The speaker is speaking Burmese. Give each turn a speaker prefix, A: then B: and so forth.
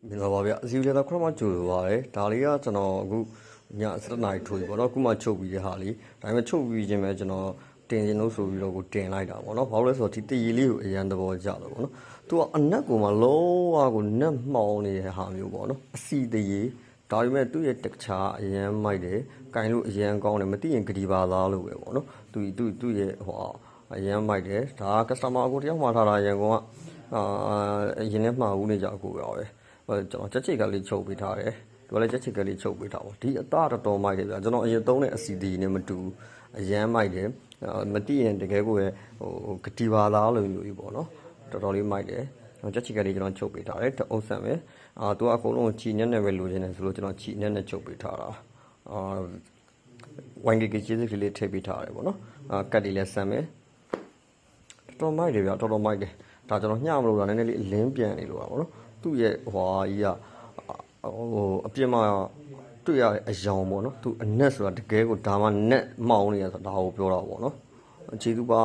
A: မင်္ဂလာပါဗျာအစီအစဉ်တော့ခုနမှကြိုလိုပါတယ်ဒါလေးကကျွန်တော်အခုည7 နာရီထိုးပြီပေါ့နော်အခုမှချုပ်ပြီးတဲ့ဟာလေးဒါပေမဲ့ချုပ်ပြီးခြင်းပဲကျွန်တော်တင်ရင်လို့ဆိုပြီးတော့ကိုတင်လိုက်တာပေါ့နော်ဘာလို့လဲဆိုတော့ဒီတည်ရည်လေးကိုအရန်သဘောကျလို့ပေါ့နော်သူကအနက်ကိုမှလုံးဝကိုနက်မှောင်နေတဲ့ဟာမျိုးပေါ့နော်အစီတည်ရည်ဒါပေမဲ့သူ့ရဲ့တခြားအရန်မိုက်တယ်ကင်လို့အရန်ကောင်းတယ်မသိရင်ဂဒီပါသားလို့ပဲပေါ့နော်သူ့ရဲ့ဟိုအရန်မိုက်တယ်ဒါက customer ကိုတယောက်မှာထားတာရန်ကုန်ကအရင်နဲ့မှာဦးနေကြအကိုပဲကျွန်တော်ချက်ချိတ်ကလေးချုပ်ပေးထားတယ်ဒီကလည်းချက်ချိတ်ကလေးချုပ်ပေးထားပါဒီအသားတော်မိုက်တယ်ဗျာကျွန်တော်အရင်သုံးတဲ့အစီဒီနဲ့မတူအရန်မိုက်တယ်မတိရင်တကယ်ကိုရဲ့ဟိုဂတီပါလားလို့မျိုးကြီးပေါ့နော်တော်တော်လေးမိုက်တယ်ချက်ချိတ်ကလေးကျွန်တော်ချုပ်ပေးထားတယ်တအုပ်ဆန်ပဲသူကအကုန်လုံးချီညက်နဲ့ပဲလိုချင်တယ်ဆိုလို့ကျွန်တော်ချီညက်နဲ့ချုပ်ပေးထားတာဝိုင်းကေချစ်ကလေးထည့်ပေးထားတယ်ပေါ့နော်ကတ်လေးလည်းဆန်ပဲတော်မိုက်တယ်ဗျာတော်မိုက်တယ်ဒါကျွန်တော်ညမလို့တာနည်းနည်းလေးအလင်းပြန်နေလို့ပါပေါ့နော်သူ့ရဲ့ဟွာကြီးကဟိုအပြစ်မှတွေ့ရတဲ့အယောင်ပေါ့နော်သူအနက်ဆိုတာတကယ်ကိုဒါမှနက်မောင်းနေရဆိုတာဒါကိုပြောတာပေါ့နော်ခြေသူပါ